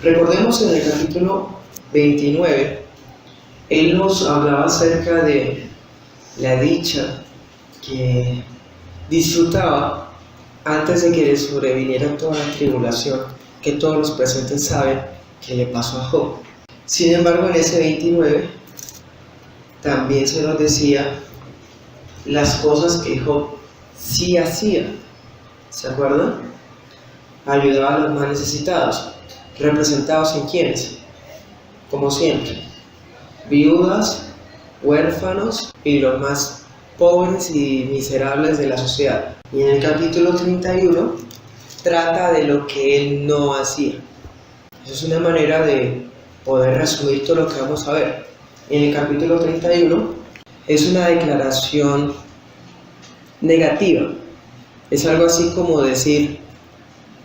Recordemos en el capítulo 29, él nos hablaba acerca de la dicha que disfrutaba antes de que le sobreviniera toda la tribulación que todos los presentes saben que le pasó a Job. Sin embargo, en ese 29 también se nos decía las cosas que Job sí hacía. ¿Se acuerdan? Ayudaba a los más necesitados, representados en quienes, como siempre, viudas, huérfanos y los más pobres y miserables de la sociedad. Y en el capítulo 31 trata de lo que él no hacía. Esa es una manera de poder resumir todo lo que vamos a ver. En el capítulo 31 es una declaración negativa. Es algo así como decir: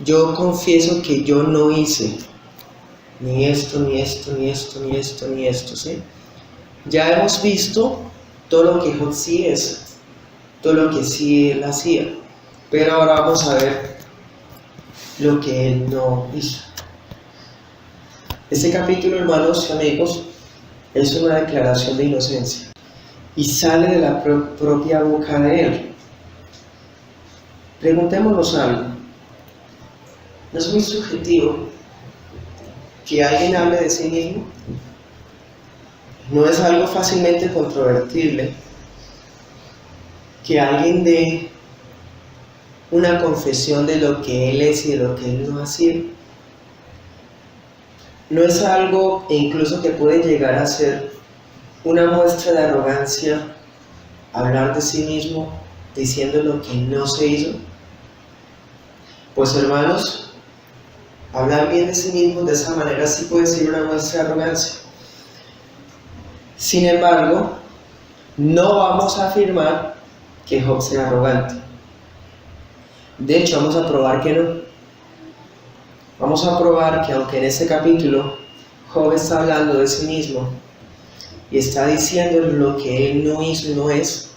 yo confieso que yo no hice ni esto, ni esto, ni esto, ni esto, ni esto, ¿sí? Ya hemos visto todo lo que Job sí es, todo lo que sí él hacía, pero ahora vamos a ver lo que él no hizo. Este capítulo, hermanos y amigos, es una declaración de inocencia y sale de la propia boca de él. Preguntémonos algo. ¿No es muy subjetivo que alguien hable de sí mismo? ¿No es algo fácilmente controvertible que alguien dé una confesión de lo que él es y de lo que él no hacía? ¿No es algo incluso que puede llegar a ser una muestra de arrogancia hablar de sí mismo diciendo lo que no se hizo? Pues hermanos, hablar bien de sí mismo de esa manera sí puede ser una muestra de arrogancia. Sin embargo, no vamos a afirmar que Job sea arrogante. De hecho, vamos a probar que no. Vamos a probar que aunque en este capítulo Job está hablando de sí mismo y está diciendo lo que él no hizo y no es,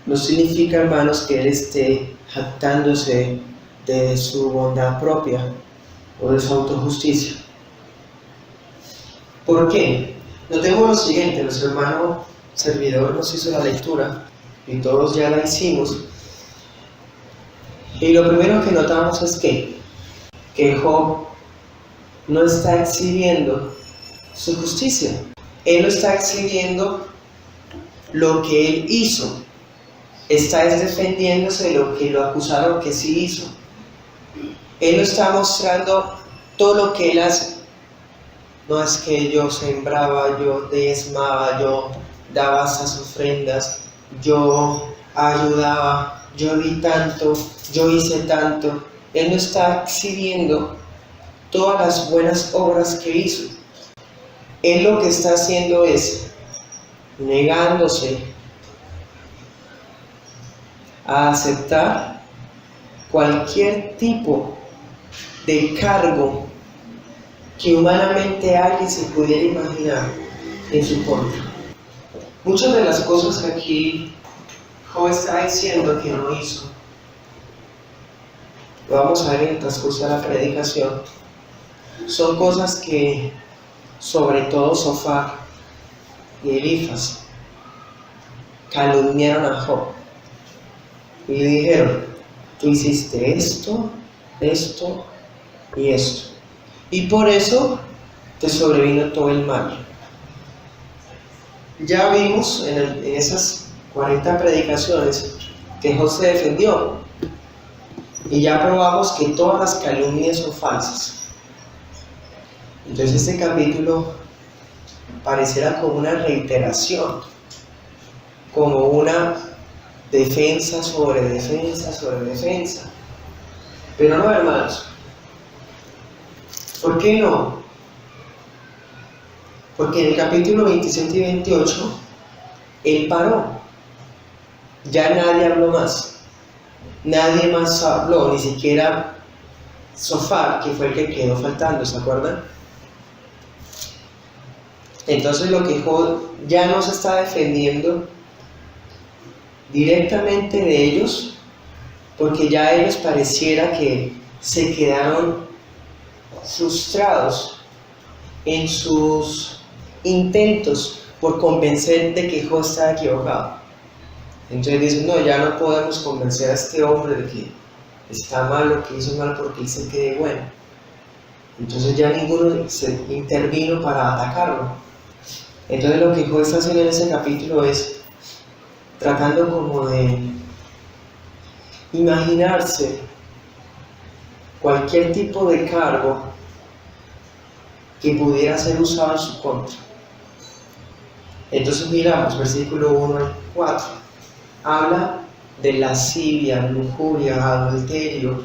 no significa, hermanos, que él esté jactándose de su bondad propia o de su autojusticia. ¿Por qué? Notemos lo siguiente: nuestro hermano servidor nos hizo la lectura y todos ya la hicimos, y lo primero que notamos es que Job no está exhibiendo su justicia. Él no está exhibiendo lo que él hizo, está defendiéndose de lo que lo acusaron que sí hizo. Él no está mostrando todo lo que él hace. No es que yo sembraba, yo diezmaba, yo daba esas ofrendas, yo ayudaba, yo di tanto, yo hice tanto. Él no está exhibiendo todas las buenas obras que hizo. Él lo que está haciendo es negándose a aceptar cualquier tipo de cargo que humanamente alguien se pudiera imaginar en su contra. Muchas de las cosas que aquí Job está diciendo que no hizo, lo vamos a ver en el transcurso de la predicación, son cosas que sobre todo Sofar y Elifaz calumniaron a Job y le dijeron: tú hiciste esto, esto y esto, y por eso te sobrevino todo el mal. Ya vimos en esas 40 predicaciones que Job se defendió, y ya probamos que todas las calumnias son falsas. Entonces este capítulo pareciera como una reiteración, como una defensa sobre defensa sobre defensa. Pero no, hermanos. ¿Por qué no? Porque en el capítulo 27 y 28 él paró. Ya nadie habló más. Nadie más habló, ni siquiera Sofar, que fue el que quedó faltando, ¿se acuerdan? Entonces lo que Job ya no se está defendiendo directamente de ellos, porque ya a ellos pareciera que se quedaron frustrados en sus intentos por convencer de que Job está equivocado. Entonces dicen, no, ya no podemos convencer a este hombre de que está mal lo que hizo mal porque él se quede bueno. Entonces ya ninguno se intervino para atacarlo. Entonces lo que Job está haciendo en ese capítulo es tratando como de imaginarse cualquier tipo de cargo que pudiera ser usado en su contra. Entonces miramos versículo 1 al 4. Habla de lascivia, lujuria, adulterio.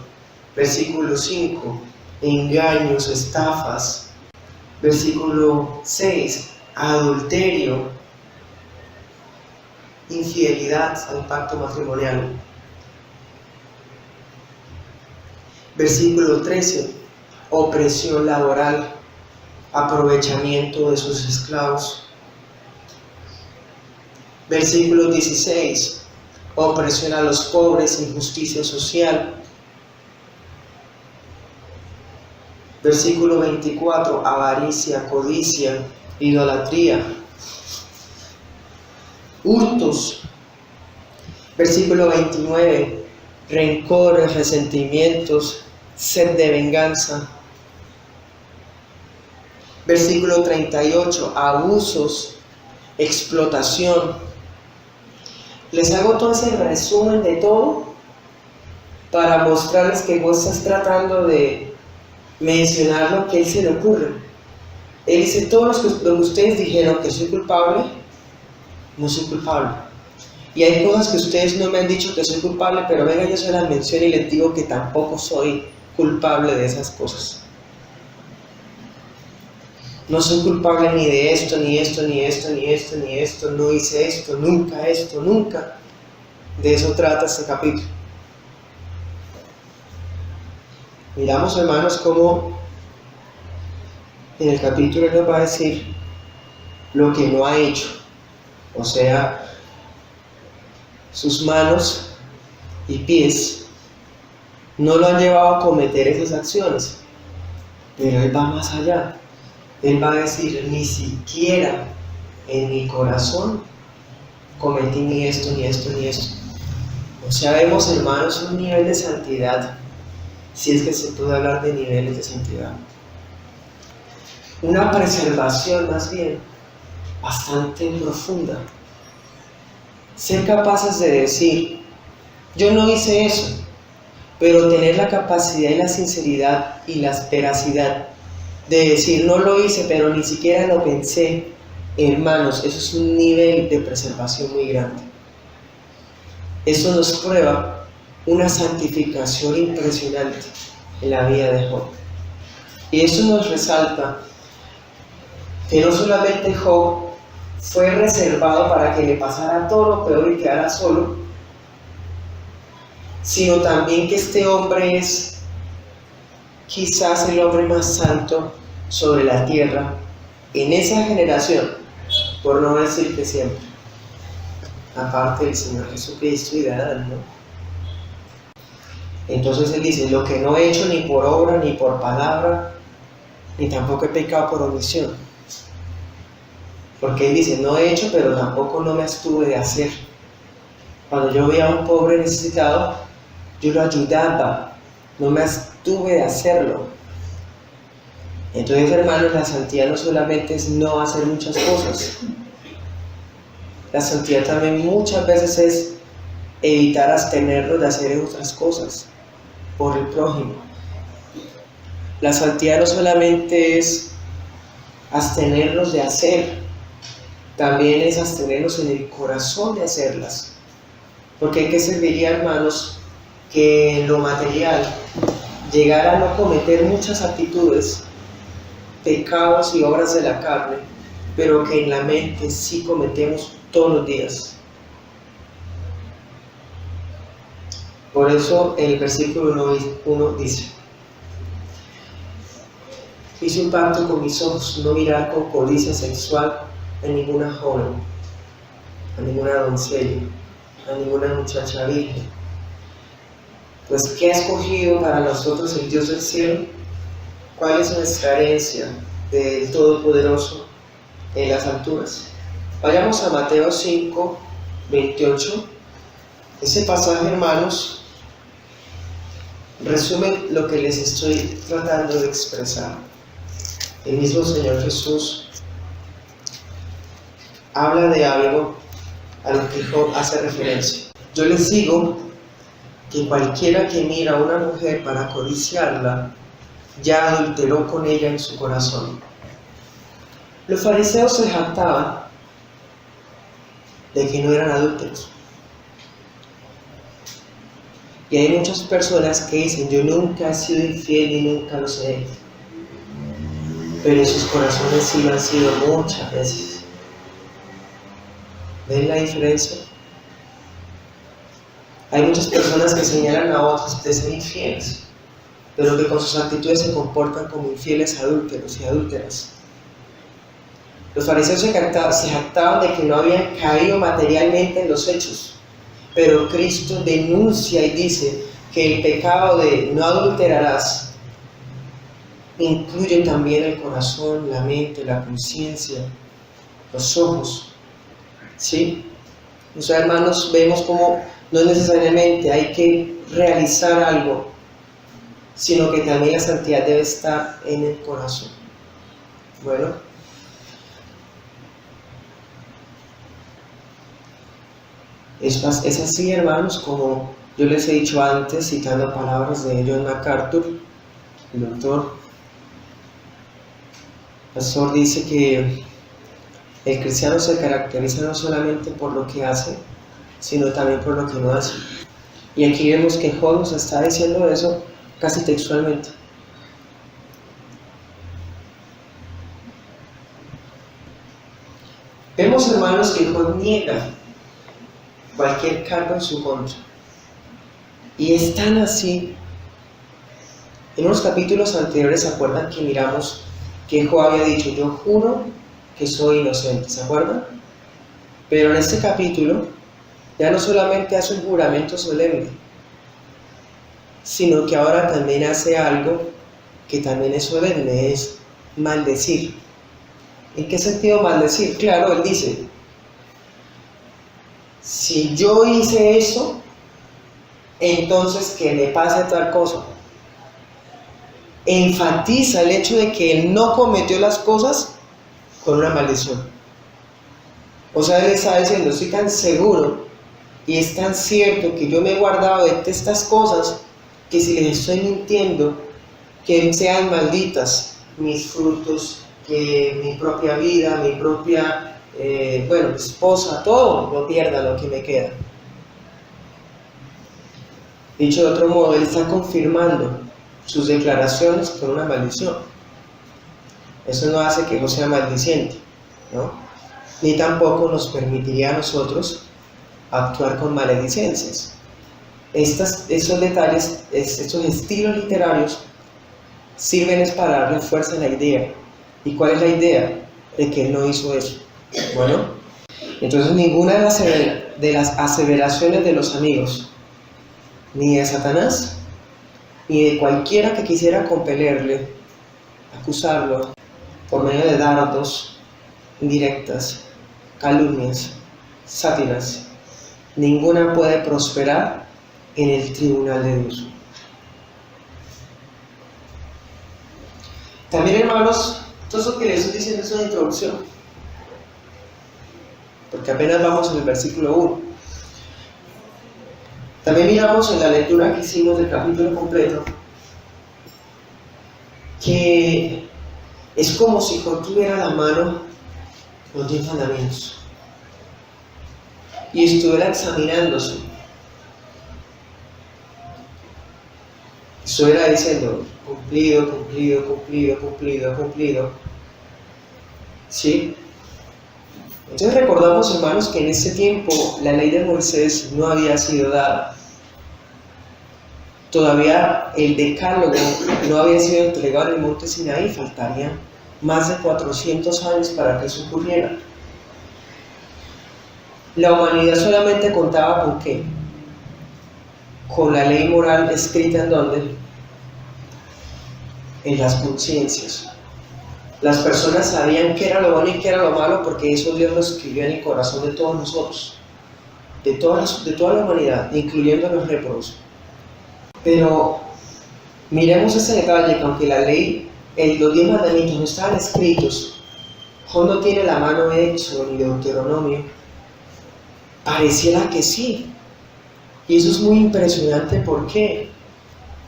Versículo 5, engaños, estafas. Versículo 6, adulterio, infidelidad al pacto matrimonial. Versículo 13, opresión laboral, aprovechamiento de sus esclavos. Versículo 16, opresión a los pobres, injusticia social. Versículo 24, avaricia, codicia, idolatría, hurtos. Versículo 29, rencores, resentimientos, sed de venganza. Versículo 38, abusos, explotación. Les hago todo ese resumen de todo para mostrarles que vos estás tratando de mencionar lo que a él se le ocurre. Él dice, todos los que ustedes dijeron que soy culpable, no soy culpable. Y hay cosas que ustedes no me han dicho que soy culpable, pero venga, yo se las menciono y les digo que tampoco soy culpable de esas cosas. No soy culpable ni de esto, ni esto, ni esto, ni esto, ni esto, no hice esto, nunca. De eso trata este capítulo. Miramos, hermanos, cómo en el capítulo nos va a decir lo que no ha hecho. O sea, sus manos y pies no lo han llevado a cometer esas acciones. Pero él va más allá. Él va a decir, ni siquiera en mi corazón cometí ni esto, ni esto, ni esto. O sea, vemos, hermanos, un nivel de santidad, si es que se puede hablar de niveles de santidad. Una preservación, más bien, bastante profunda. Ser capaces de decir, yo no hice eso, pero tener la capacidad y la sinceridad y la veracidad de decir, no lo hice, pero ni siquiera lo pensé. Hermanos, eso es un nivel de preservación muy grande. Eso nos prueba una santificación impresionante en la vida de Job. Y eso nos resalta que no solamente Job fue reservado para que le pasara todo lo peor y quedara solo, sino también que este hombre es quizás el hombre más santo sobre la tierra en esa generación, por no decir que siempre, aparte del Señor Jesucristo y de Adán, ¿no? Entonces él dice, lo que no he hecho ni por obra, ni por palabra, ni tampoco he pecado por omisión. Porque él dice, no he hecho, pero tampoco no me abstuve de hacer. Cuando yo veía a un pobre necesitado, yo lo ayudaba, no me abstuve de hacerlo. Entonces, hermanos, la santidad no solamente es no hacer muchas cosas. La santidad también muchas veces es evitar abstenernos de hacer otras cosas por el prójimo. La santidad no solamente es abstenernos de hacer, también es abstenernos en el corazón de hacerlas. Porque ¿qué serviría, hermanos, que en lo material llegar a no cometer muchas actitudes, pecados y obras de la carne, pero que en la mente sí cometemos todos los días? Por eso el versículo 1 dice, hice un pacto con mis ojos, no mirar con codicia sexual a ninguna joven, a ninguna doncella, a ninguna muchacha virgen. Pues ¿qué ha escogido para nosotros el Dios del cielo? ¿Cuál es nuestra herencia? del Todopoderoso en las alturas. Vayamos a Mateo 5, 28. Ese pasaje, hermanos, resume lo que les estoy tratando de expresar. El mismo Señor Jesús habla de algo a lo que Job hace referencia. Yo les digo que cualquiera que mira a una mujer para codiciarla, ya adulteró con ella en su corazón. Los fariseos se jactaban de que no eran adúlteros. Y hay muchas personas que dicen, yo nunca he sido infiel y nunca lo seré. Pero en sus corazones sí lo han sido muchas veces. ¿Ven la diferencia? Hay muchas personas que señalan a otros de ser infieles, pero que con sus actitudes se comportan como infieles adúlteros y adúlteras. Los fariseos se jactaban de que no habían caído materialmente en los hechos, pero Cristo denuncia y dice que el pecado de no adulterarás incluye también el corazón, la mente, la conciencia, los ojos. ¿Sí? O sea, hermanos, vemos cómo no necesariamente hay que realizar algo, sino que también la santidad debe estar en el corazón. Bueno, es así, hermanos, como yo les he dicho antes, citando palabras de John MacArthur, el doctor. El pastor dice que el cristiano se caracteriza no solamente por lo que hace, sino también por lo que no hace. Y aquí vemos que Job nos está diciendo eso casi textualmente. Vemos, hermanos, que Job niega cualquier cargo en su contra. Y es tan así. En unos capítulos anteriores, ¿se acuerdan que miramos que Job había dicho, yo juro que soy inocente? ¿Se acuerdan? Pero en este capítulo ya no solamente hace un juramento solemne, sino que ahora también hace algo que también es solemne, es maldecir. ¿En qué sentido maldecir? Claro, él dice, si yo hice eso, entonces que me pase tal cosa. Enfatiza el hecho de que él no cometió las cosas con una maldición. O sea, él está diciendo, estoy tan seguro y es tan cierto que yo me he guardado de estas cosas, que si les estoy mintiendo, que sean malditas mis frutos, que mi propia vida, mi propia esposa, todo no pierda lo que me queda. Dicho de otro modo, él está confirmando sus declaraciones con una maldición. Eso no hace que Dios sea maldiciente, ¿no? Ni tampoco nos permitiría a nosotros actuar con maledicencias. Esos detalles, estos estilos literarios sirven es para darle fuerza a la idea. ¿Y cuál es la idea? De que él no hizo eso. Bueno, entonces ninguna de las aseveraciones de los amigos, ni de Satanás, ni de cualquiera que quisiera compelerle, acusarlo por medio de dardos, indirectas, calumnias, sátiras, ninguna puede prosperar en el tribunal de Dios. También, hermanos, todo eso que les estoy diciendo es una introducción, porque apenas vamos en el versículo 1. También miramos en la lectura que hicimos del capítulo completo que es como si Job tuviera a la mano los 10 mandamientos y estuviera examinándose. Estuviera diciendo, cumplido, cumplido, cumplido, cumplido, cumplido. ¿Sí? Entonces recordamos, hermanos, que en ese tiempo la ley de Moisés no había sido dada. Todavía el decálogo no había sido entregado en el monte Sinaí, faltarían más de 400 años para que eso ocurriera. La humanidad solamente contaba con ¿qué? Con la ley moral escrita en ¿dónde? En las conciencias. Las personas sabían qué era lo bueno y qué era lo malo porque eso Dios lo escribió en el corazón de todos nosotros, de toda la humanidad, incluyendo los léprosos. Pero miremos ese detalle, que aunque la ley, los 10 mandamientos no estaban escritos, Job no tiene la mano de Éxodo ni de Deuteronomio, pareciera que sí. Y eso es muy impresionante. ¿Por qué?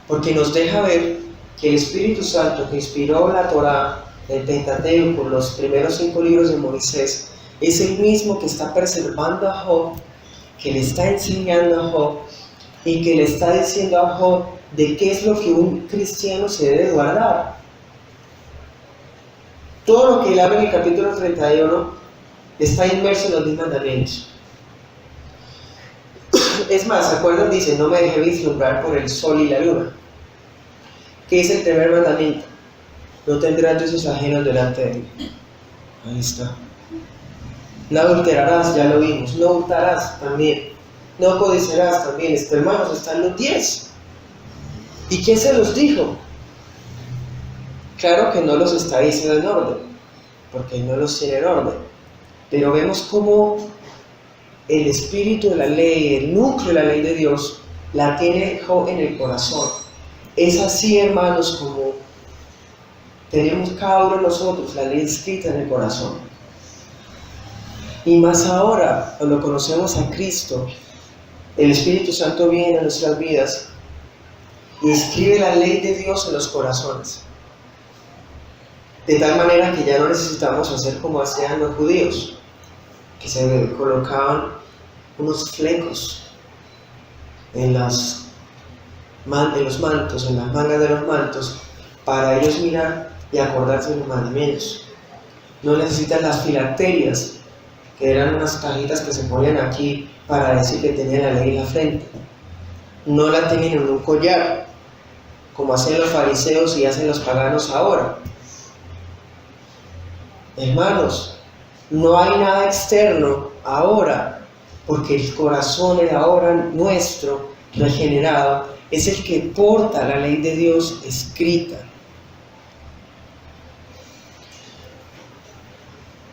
Porque nos deja ver que el Espíritu Santo que inspiró la Torá, el Pentateuco, los primeros 5 libros de Moisés, es el mismo que está preservando a Job, que le está enseñando a Job y que le está diciendo a Job de qué es lo que un cristiano se debe guardar. Todo lo que él habla en el capítulo 31 está inmerso en los 10 mandamientos. Es más, ¿se acuerdan? Dice: no me dejé vislumbrar por el sol y la luna. ¿Qué es el primer mandamiento? No tendrás dioses ajenos delante de mí. Ahí está. No adulterarás, ya lo vimos. No hurtarás, también. No codiciarás, también. Hermanos, están los 10. ¿Y quién se los dijo? Claro que no los está diciendo en orden, porque no los tiene en orden. Pero vemos cómo el espíritu de la ley, el núcleo de la ley de Dios, la tiene Job en el corazón. Es así, hermanos, como tenemos cada uno de nosotros la ley escrita en el corazón. Y más ahora, cuando conocemos a Cristo, el Espíritu Santo viene a nuestras vidas y escribe la ley de Dios en los corazones. De tal manera que ya no necesitamos hacer como hacían los judíos, que se colocaban unos flecos en los mantos, en las mangas de los mantos, para ellos mirar y acordarse de los mandamientos. No necesitan las filacterias, que eran unas cajitas que se ponían aquí para decir que tenían la ley en la frente. No la tienen en un collar, como hacen los fariseos y hacen los paganos ahora. Hermanos, no hay nada externo ahora, porque el corazón, el ahora nuestro, regenerado, es el que porta la ley de Dios escrita.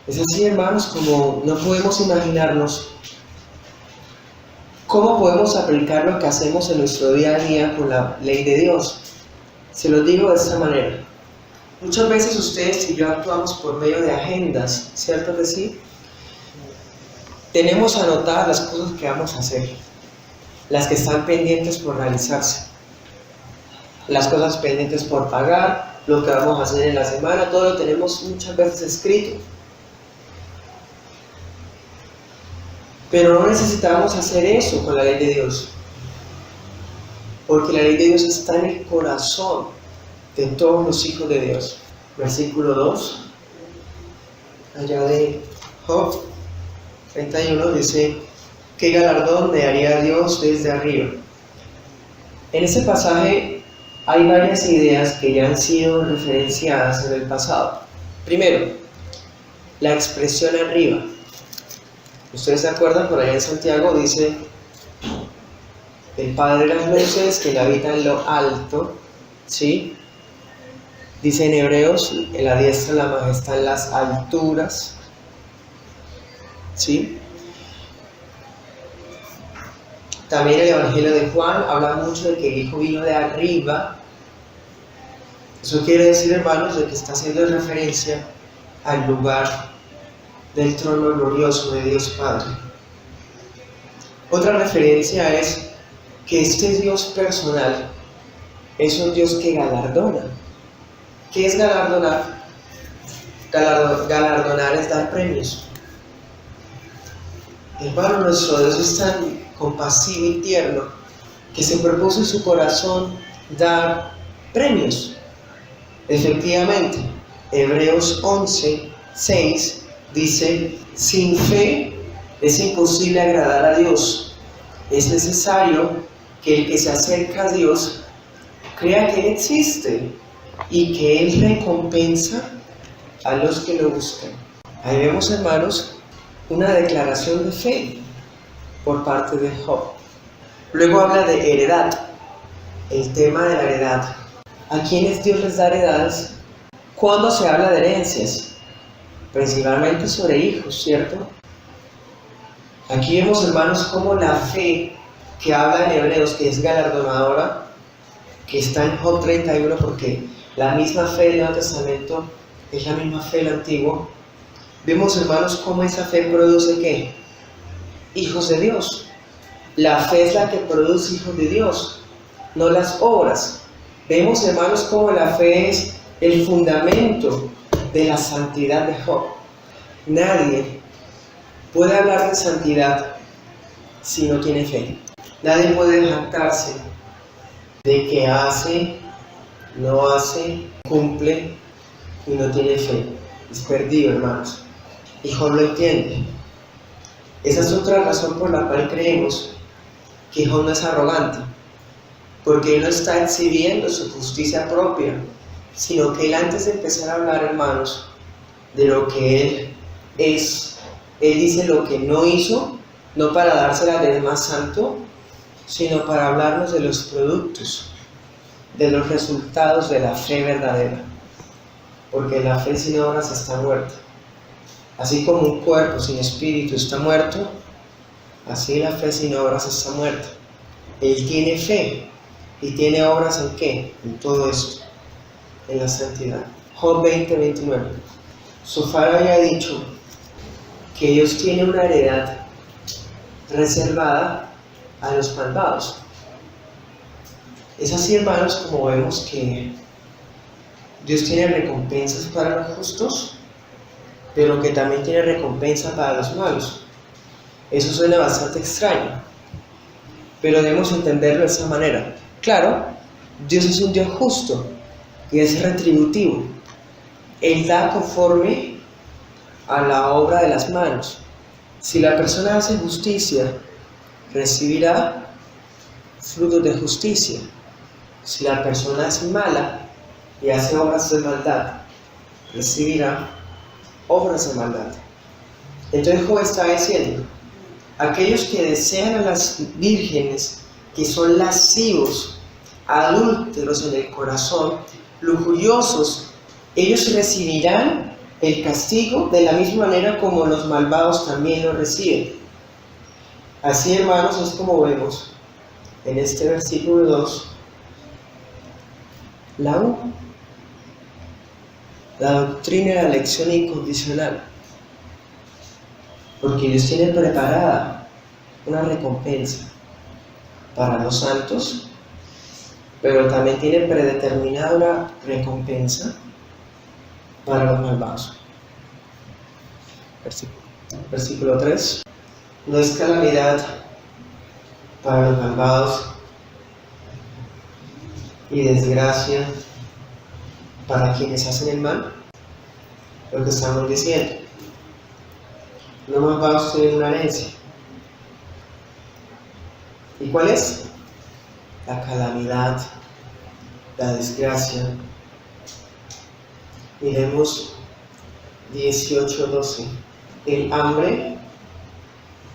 Es así, hermanos, como no podemos imaginarnos cómo podemos aplicar lo que hacemos en nuestro día a día con la ley de Dios. Se los digo de esta manera. Muchas veces ustedes y yo actuamos por medio de agendas, ¿cierto que sí? Tenemos anotadas las cosas que vamos a hacer, las que están pendientes por realizarse, las cosas pendientes por pagar, lo que vamos a hacer en la semana, todo lo tenemos muchas veces escrito. Pero no necesitamos hacer eso con la ley de Dios, porque la ley de Dios está en el corazón de todos los hijos de Dios. Versículo 2, allá de Job 31, dice: ¿qué galardón le haría Dios desde arriba? En ese pasaje hay varias ideas que ya han sido referenciadas en el pasado. Primero, la expresión arriba. Ustedes se acuerdan, por allá en Santiago dice: el Padre de las luces, que habita en lo alto, ¿sí? Dice en Hebreos: en la diestra la majestad en las alturas, ¿sí? También el Evangelio de Juan habla mucho de que el Hijo vino de arriba. Eso quiere decir, hermanos, de que está haciendo referencia al lugar del trono glorioso de Dios Padre. Otra referencia es que este Dios personal es un Dios que galardona. ¿Qué es galardonar? Galardonar es dar premios. Hermano, nuestro Dios es tan compasivo y tierno que se propuso en su corazón dar premios. Efectivamente, Hebreos 11:6 dice: sin fe es imposible agradar a Dios. Es necesario que el que se acerca a Dios crea que Él existe y que Él recompensa a los que lo buscan. Ahí vemos, hermanos, una declaración de fe por parte de Job. Luego habla de heredad, el tema de la heredad. ¿A quiénes Dios les da heredades? Cuando se habla de herencias, principalmente sobre hijos, ¿cierto? Aquí vemos, hermanos, cómo la fe que habla en Hebreos, que es galardonadora, que está en Job 31, porque la misma fe del Nuevo Testamento es la misma fe del Antiguo. Vemos, hermanos, cómo esa fe produce ¿qué? Hijos de Dios. La fe es la que produce hijos de Dios, no las obras. Vemos, hermanos, cómo la fe es el fundamento de la santidad de Job. Nadie puede hablar de santidad si no tiene fe. Nadie puede jactarse de que hace, no hace, cumple y no tiene fe. Es perdido, hermanos. Y Job lo entiende. Esa es otra razón por la cual creemos que Job no es arrogante, porque él no está exhibiendo su justicia propia, sino que él, antes de empezar a hablar, hermanos, de lo que él es, él dice lo que no hizo, no para dársela del más santo, sino para hablarnos de los productos, de los resultados de la fe verdadera. Porque la fe sin obras está muerta. Así como un cuerpo sin espíritu está muerto, así la fe sin obras está muerta. Él tiene fe y tiene obras ¿en qué? En todo esto, en la santidad. Job 20:29. Sofar había dicho que Dios tiene una heredad reservada a los malvados. Es así, hermanos, como vemos que Dios tiene recompensas para los justos, pero que también tiene recompensa para los malos. Eso suena bastante extraño, pero debemos entenderlo de esa manera. Claro, Dios es un Dios justo y es retributivo. Él da conforme a la obra de las manos. Si la persona hace justicia, recibirá frutos de justicia. Si la persona es mala y hace obras de maldad, recibirá obras de maldad. Entonces Job está diciendo, aquellos que desean a las vírgenes, que son lascivos, adúlteros en el corazón, lujuriosos, ellos recibirán el castigo de la misma manera como los malvados también lo reciben. Así, hermanos, es como vemos en este versículo 2 la doctrina de la elección incondicional, porque Dios tiene preparada una recompensa para los santos, pero también tiene predeterminada una recompensa para los malvados. Versículo 3. No es calamidad para los malvados y desgracia para quienes hacen el mal. Lo que estamos diciendo, los malvados tienen una herencia. ¿Y cuál es? La calamidad, la desgracia. Miremos 18:12. El hambre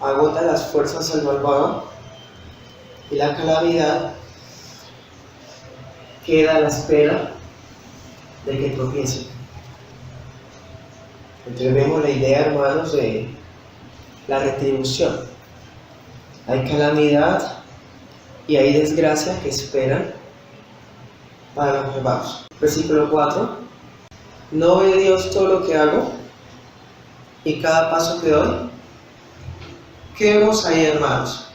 agota las fuerzas al malvado y la calamidad queda a la espera de que tropiece. Entonces vemos la idea, hermanos, de la retribución. Hay calamidad y hay desgracia que esperan para los malvados. Versículo 4. ¿No ve Dios todo lo que hago y cada paso que doy? ¿Qué vemos ahí, hermanos?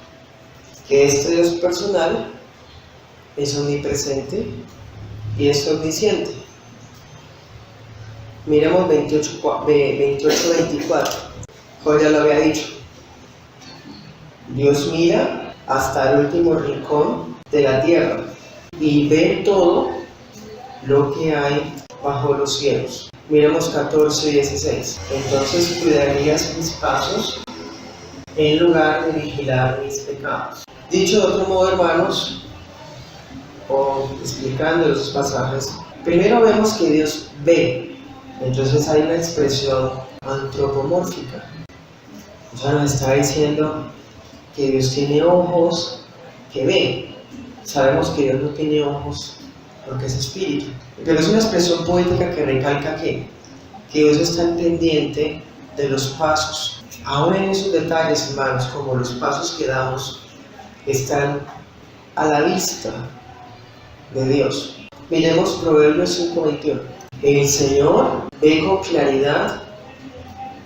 Que este Dios personal es omnipresente y es omnisciente. Miremos 28:24. Job ya lo había dicho. Dios mira hasta el último rincón de la tierra y ve todo lo que hay bajo los cielos. Miremos 14:16. Entonces cuidarías mis pasos en lugar de vigilar mis pecados. Dicho de otro modo, hermanos, o explicando los pasajes, primero vemos que Dios ve. Entonces hay una expresión antropomórfica. O sea, nos está diciendo que Dios tiene ojos que ven. Sabemos que Dios no tiene ojos porque es espíritu. Pero es una expresión poética que recalca que Dios está pendiente de los pasos. Aún en esos detalles, hermanos, como los pasos que damos, están a la vista de Dios. Miremos Proverbios 5:21. El Señor ve con claridad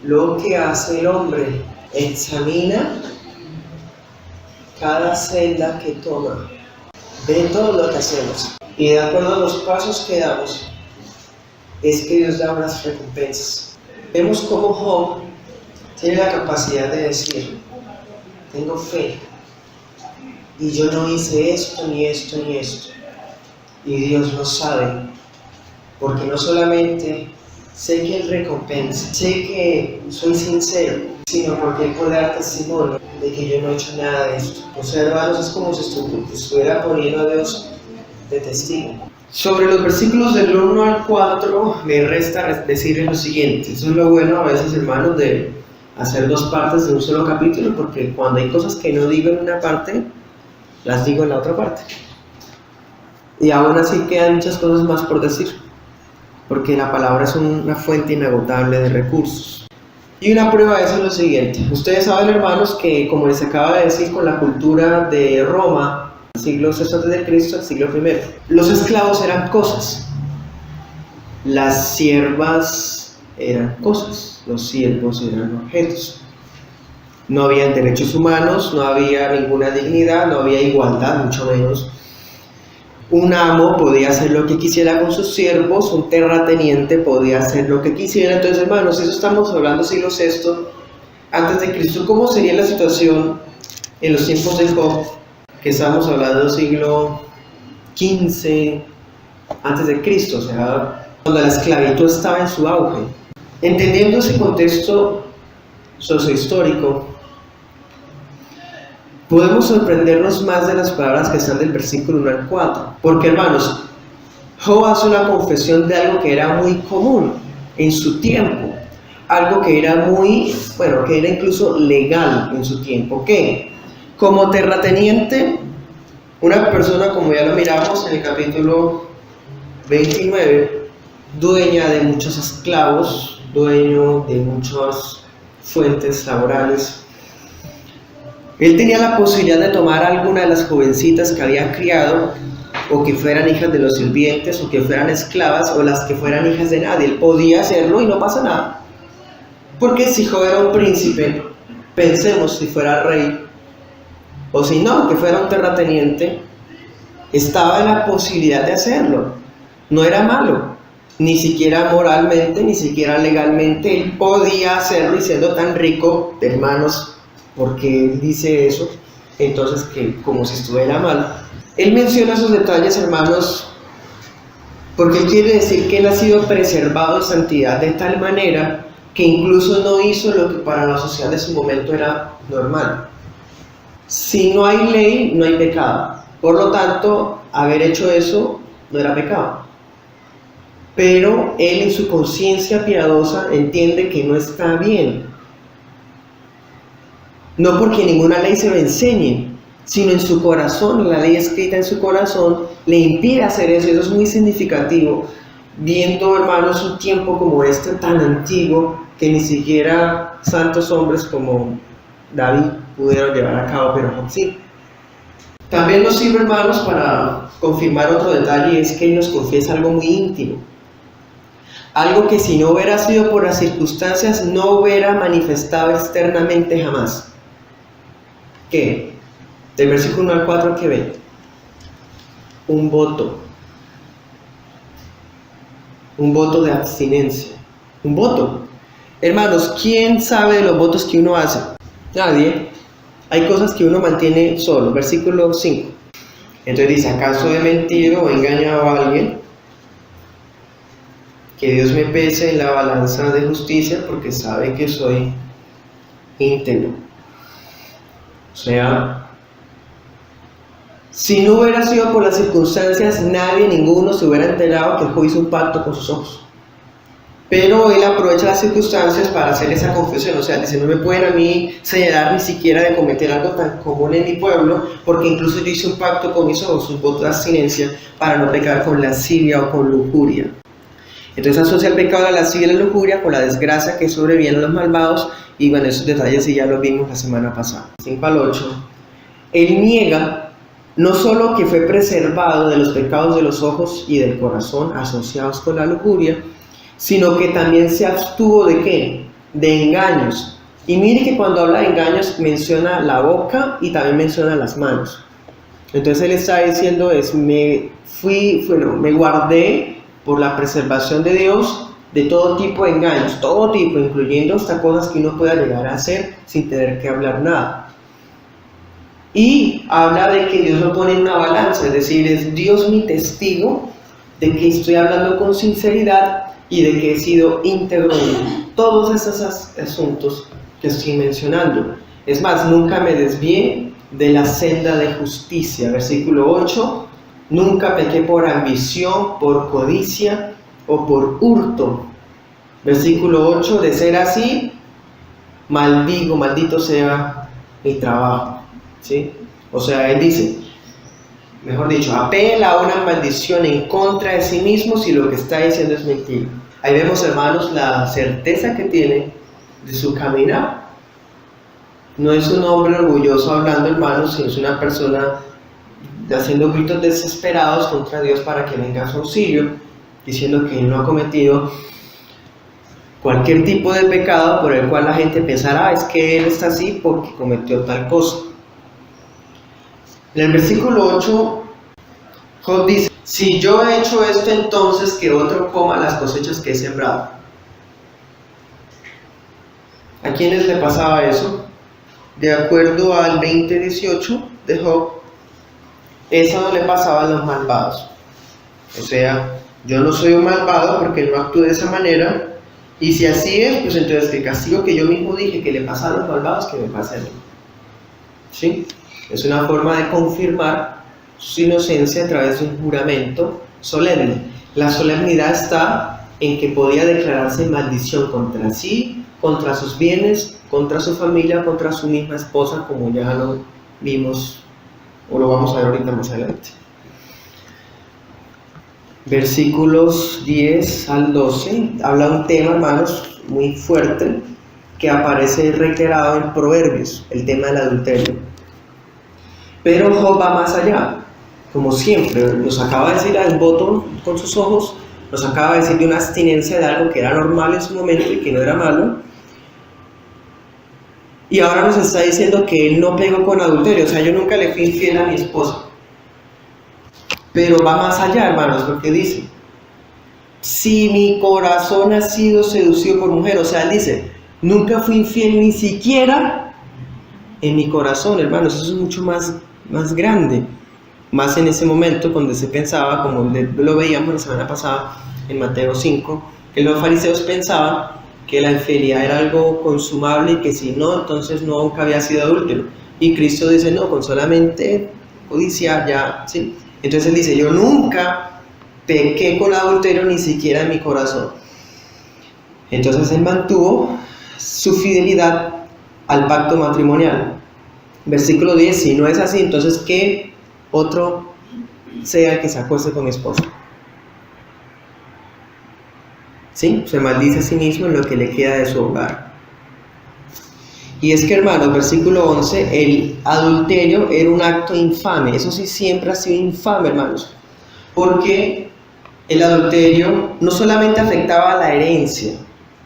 lo que hace el hombre, examina cada senda que toma, ve todo lo que hacemos, y de acuerdo a los pasos que damos, es que Dios da unas recompensas. Vemos cómo Job tiene la capacidad de decir: tengo fe, y yo no hice esto, ni esto, ni esto, y Dios lo sabe, porque no solamente sé que Él recompensa, sé que soy sincero, sino porque Él puede dar testimonio de que yo no he hecho nada de esto. O sea, hermanos, es como si estuviera poniendo a Dios de testigo. Sobre los versículos del 1 al 4 me resta decirles lo siguiente. Eso es lo bueno a veces, hermanos, de hacer dos partes de un solo capítulo, porque cuando hay cosas que no digo en una parte, las digo en la otra parte. Y aún así quedan muchas cosas más por decir, porque la palabra es una fuente inagotable de recursos. Y una prueba de eso es lo siguiente. Ustedes saben, hermanos, que como les acaba de decir, con la cultura de Roma, siglo VI a.C., siglo I, los esclavos eran cosas, las siervas eran cosas, los siervos eran objetos. No había derechos humanos, no había ninguna dignidad, no había igualdad, mucho menos. Un amo podía hacer lo que quisiera con sus siervos, un terrateniente podía hacer lo que quisiera. Entonces, hermanos, eso estamos hablando siglo VI antes de Cristo. ¿Cómo sería la situación en los tiempos de Job, que estamos hablando siglo XV antes de Cristo? O sea, cuando la esclavitud estaba en su auge. Entendiendo ese contexto sociohistórico, podemos sorprendernos más de las palabras que están del versículo 1 al 4. Porque, hermanos, Job hace una confesión de algo que era muy común en su tiempo. Algo que era que era incluso legal en su tiempo. ¿Qué? Como terrateniente, una persona, como ya lo miramos en el capítulo 29, dueña de muchos esclavos, dueño de muchas fuentes laborales. Él tenía la posibilidad de tomar alguna de las jovencitas que había criado, o que fueran hijas de los sirvientes, o que fueran esclavas, o las que fueran hijas de nadie. Él podía hacerlo y no pasa nada. Porque si Job era un príncipe, pensemos si fuera rey, o si no, que fuera un terrateniente, estaba en la posibilidad de hacerlo. No era malo, ni siquiera moralmente, ni siquiera legalmente. Él podía hacerlo, y siendo tan rico, hermanos, porque él dice eso, entonces que como si estuviera mal. Él menciona esos detalles, hermanos, porque él quiere decir que él ha sido preservado en santidad de tal manera que incluso no hizo lo que para la sociedad de su momento era normal. Si no hay ley, no hay pecado. Por lo tanto, haber hecho eso no era pecado. Pero él en su conciencia piadosa entiende que no está bien. No porque ninguna ley se lo enseñe, sino en su corazón, la ley escrita en su corazón le impide hacer eso. Eso es muy significativo, viendo, hermanos, un tiempo como este tan antiguo, que ni siquiera santos hombres como David pudieron llevar a cabo, pero Job sí. También nos sirve, hermanos, para confirmar otro detalle, y es que él nos confiesa algo muy íntimo. Algo que si no hubiera sido por las circunstancias, no hubiera manifestado externamente jamás. ¿Qué? Del versículo 1 al 4, ¿qué ven? Un voto. Un voto de abstinencia. Un voto. Hermanos, ¿quién sabe de los votos que uno hace? Nadie. Hay cosas que uno mantiene solo. Versículo 5. Entonces dice: ¿acaso he mentido o engañado a alguien? Que Dios me pese en la balanza de justicia, porque sabe que soy íntegro. O sea, si no hubiera sido por las circunstancias, ninguno se hubiera enterado que Job hizo un pacto con sus ojos. Pero él aprovecha las circunstancias para hacer esa confesión, o sea, dice, no me pueden a mí señalar ni siquiera de cometer algo tan común en mi pueblo, porque incluso yo hice un pacto con mis ojos, un voto de abstinencia, para no pecar con lascivia o con lujuria. Entonces asocia el pecado de la lascivia y la lujuria con la desgracia que sobreviene a los malvados, y bueno, esos detalles sí ya los vimos la semana pasada. 5 al 8. Él niega no solo que fue preservado de los pecados de los ojos y del corazón asociados con la lujuria, sino que también se abstuvo ¿de qué? De engaños. Y mire que cuando habla de engaños menciona la boca y también menciona las manos. Entonces él está diciendo me guardé por la preservación de Dios de todo tipo de engaños, todo tipo, incluyendo hasta cosas que uno pueda llegar a hacer sin tener que hablar nada. Y habla de que Dios lo pone en una balanza, es decir, es Dios mi testigo de que estoy hablando con sinceridad y de que he sido íntegro en todos esos asuntos que estoy mencionando. Es más, nunca me desvié de la senda de justicia. Versículo 8, nunca pequé por ambición, por codicia o por hurto. Versículo 8, de ser así, maldito sea mi trabajo. ¿Sí? O sea, él dice, mejor dicho, apela a una maldición en contra de sí mismo si lo que está diciendo es mentira. Ahí vemos, hermanos, la certeza que tiene de su caminar. No es un hombre orgulloso hablando, hermanos, sino es una persona haciendo gritos desesperados contra Dios para que venga a su auxilio, diciendo que él no ha cometido cualquier tipo de pecado por el cual la gente pensará, es que él está así porque cometió tal cosa. En el versículo 8, Job dice, si yo he hecho esto, entonces que otro coma las cosechas que he sembrado. ¿A quiénes le pasaba eso? De acuerdo al 20:18 de Job, eso no le pasaba a los malvados. O sea, yo no soy un malvado porque no actúo de esa manera, y si así es, pues entonces el castigo que yo mismo dije que le pasa a los malvados, que me pase a mí. ¿Sí? Es una forma de confirmar su inocencia a través de un juramento solemne. La solemnidad está en que podía declararse maldición contra sí, contra sus bienes, contra su familia, contra su misma esposa, como ya lo vimos o lo vamos a ver ahorita más adelante. Versículos 10 al 12 habla un tema, hermanos, muy fuerte que aparece reiterado en Proverbios, el tema del adulterio. Pero Job va más allá, como siempre, nos acaba de decir el voto con sus ojos, nos acaba de decir de una abstinencia de algo que era normal en su momento y que no era malo, y ahora nos está diciendo que él no pegó con adulterio, o sea, yo nunca le fui infiel a mi esposa. Pero va más allá, hermanos, porque dice, si mi corazón ha sido seducido por mujer, o sea, él dice, nunca fui infiel ni siquiera en mi corazón, hermanos, eso es mucho más grande, más en ese momento cuando se pensaba, como lo veíamos la semana pasada en Mateo 5, que los fariseos pensaban que la infidelidad era algo consumable y que si no, entonces nunca había sido adúltero. Y Cristo dice, no, con solamente codicia ya, ¿sí? Entonces él dice, yo nunca pequé con adulterio ni siquiera en mi corazón. Entonces él mantuvo su fidelidad al pacto matrimonial. Versículo 10, si no es así, entonces que otro sea el que se acueste con mi esposa. ¿Sí? Se maldice a sí mismo en lo que le queda de su hogar. Y es que, hermanos, versículo 11, el adulterio era un acto infame. Eso sí, siempre ha sido infame, hermanos. Porque el adulterio no solamente afectaba a la herencia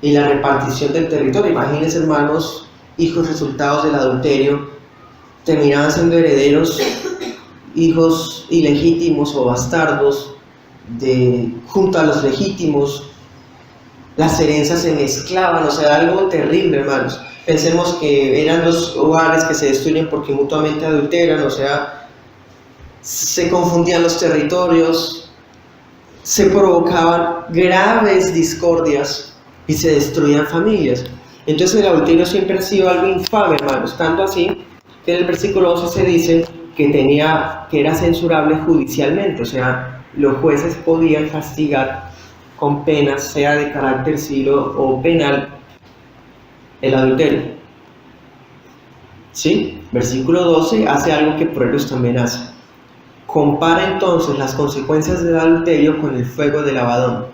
y la repartición del territorio. Imagínense, hermanos, hijos resultados del adulterio terminaban siendo herederos, hijos ilegítimos o bastardos junto a los legítimos. Las herencias se mezclaban, o sea, algo terrible, hermanos. Pensemos que eran los hogares que se destruyen porque mutuamente adulteran, o sea, se confundían los territorios, se provocaban graves discordias y se destruían familias. Entonces el adulterio siempre ha sido algo infame, hermanos, tanto así que en el versículo 11 se dice que era censurable judicialmente, o sea, los jueces podían castigar con penas, sea de carácter civil o penal, el adulterio. ¿Sí? Versículo 12 hace algo que Proverbios también hace. Compara entonces las consecuencias del adulterio con el fuego del Abadón.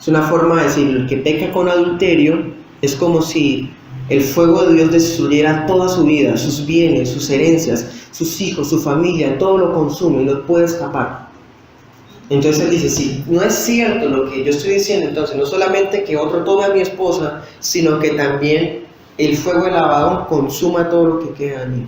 Es una forma de decir, el que peca con adulterio es como si el fuego de Dios destruyera toda su vida, sus bienes, sus herencias, sus hijos, su familia, todo lo consume y no puede escapar. Entonces él dice, sí, no es cierto lo que yo estoy diciendo, entonces no solamente que otro tome a mi esposa, sino que también el fuego del Abadón consuma todo lo que queda en mí.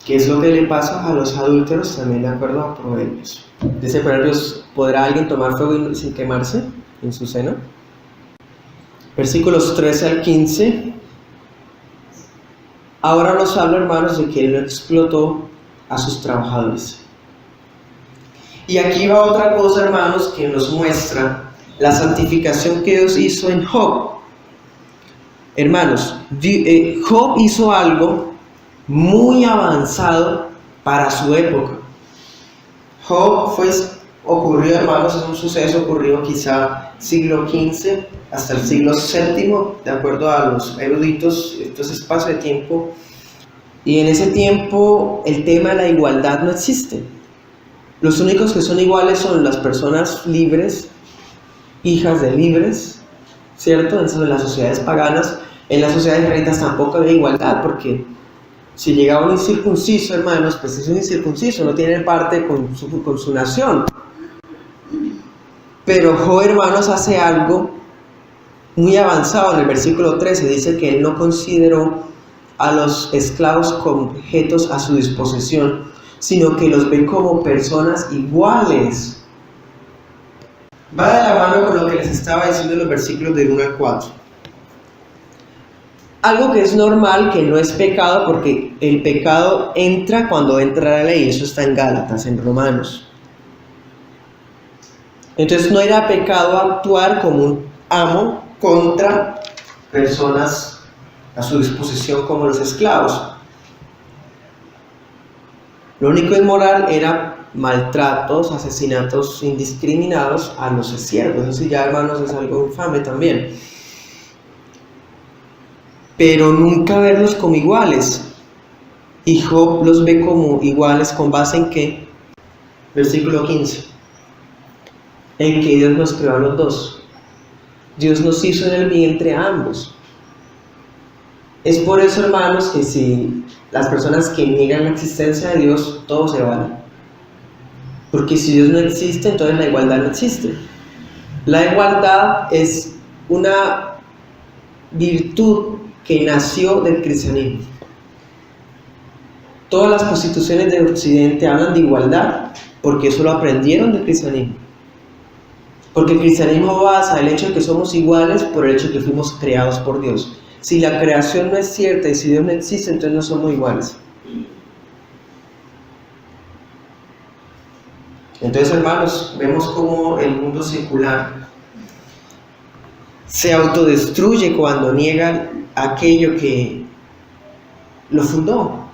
¿Qué es lo que le pasa a los adúlteros? También de acuerdo a Proverbios. Dice Proverbios, ¿podrá alguien tomar fuego sin quemarse en su seno? Versículos 13 al 15. Ahora nos habla, hermanos, de que él no explotó a sus trabajadores. Y aquí va otra cosa, hermanos, que nos muestra la santificación que Dios hizo en Job. Hermanos, Job hizo algo muy avanzado para su época. Job ocurrió, hermanos, es un suceso ocurrido quizá siglo XV hasta el siglo VII, de acuerdo a los eruditos, esto es espacio de tiempo. Y en ese tiempo el tema de la igualdad no existe. Los únicos que son iguales son las personas libres, hijas de libres, ¿cierto? En las sociedades paganas. En las sociedades israelitas tampoco había igualdad, porque si llegaba un incircunciso, hermanos, pues es un incircunciso, no tiene parte con su nación. Pero Job, hermanos, hace algo muy avanzado. En el versículo 13 dice que él no consideró a los esclavos como objetos a su disposición, sino que los ve como personas iguales. Va de la mano con lo que les estaba diciendo en los versículos del 1 al 4. Algo que es normal, que no es pecado, porque el pecado entra cuando entra la ley, eso está en Gálatas, en Romanos. Entonces no era pecado actuar como un amo contra personas a su disposición como los esclavos. Lo único inmoral era maltratos, asesinatos indiscriminados a los siervos. Eso sí, ya, hermanos, es algo infame también. Pero nunca verlos como iguales. Y Job los ve como iguales ¿con base en qué? Versículo 15. En que Dios nos creó a los dos. Dios nos hizo en el vientre a ambos. Es por eso, hermanos, que si las personas que niegan la existencia de Dios, todo se vale. Porque si Dios no existe, entonces la igualdad no existe. La igualdad es una virtud que nació del cristianismo. Todas las constituciones de Occidente hablan de igualdad porque eso lo aprendieron del cristianismo. Porque el cristianismo basa el hecho de que somos iguales por el hecho de que fuimos creados por Dios. Si la creación no es cierta y si Dios no existe, entonces no somos iguales. Entonces, hermanos, vemos cómo el mundo secular se autodestruye cuando niega aquello que lo fundó.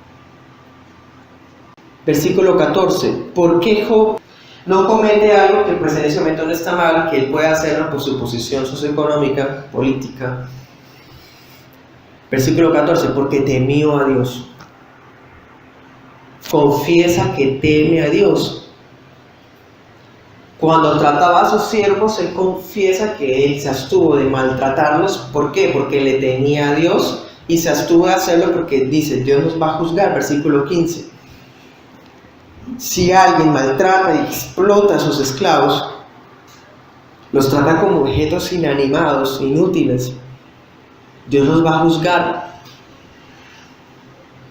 Versículo 14. ¿Por qué Job no comete algo que pues en ese momento no está mal, que él puede hacerlo por su posición socioeconómica, política? Versículo 14. Porque temió a Dios. Confiesa que teme a Dios. Cuando trataba a sus siervos, él confiesa que él se abstuvo de maltratarlos. ¿Por qué? Porque le temía a Dios y se abstuvo de hacerlo porque dice, Dios nos va a juzgar. Versículo 15. Si alguien maltrata y explota a sus esclavos, los trata como objetos inanimados, inútiles, Dios nos va a juzgar.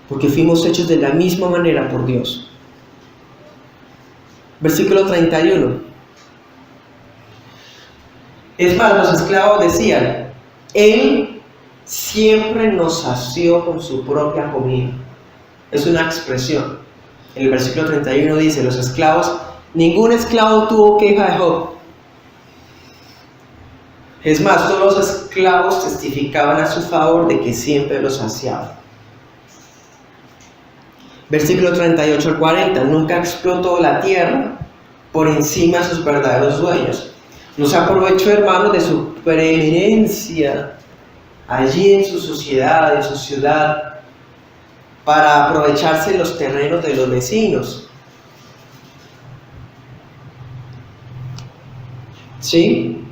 Porque fuimos hechos de la misma manera por Dios. Versículo 31. Es más, los esclavos decían, Él siempre nos sació con su propia comida. Es una expresión. En el versículo 31 dice, los esclavos, ningún esclavo tuvo queja de Job. Es más, todos los esclavos testificaban a su favor de que siempre los saciaba. Versículo 38 al 40, nunca explotó la tierra por encima de sus verdaderos dueños. No se aprovechó, hermanos, de su preeminencia allí en su sociedad, en su ciudad, para aprovecharse de los terrenos de los vecinos. ¿Sí?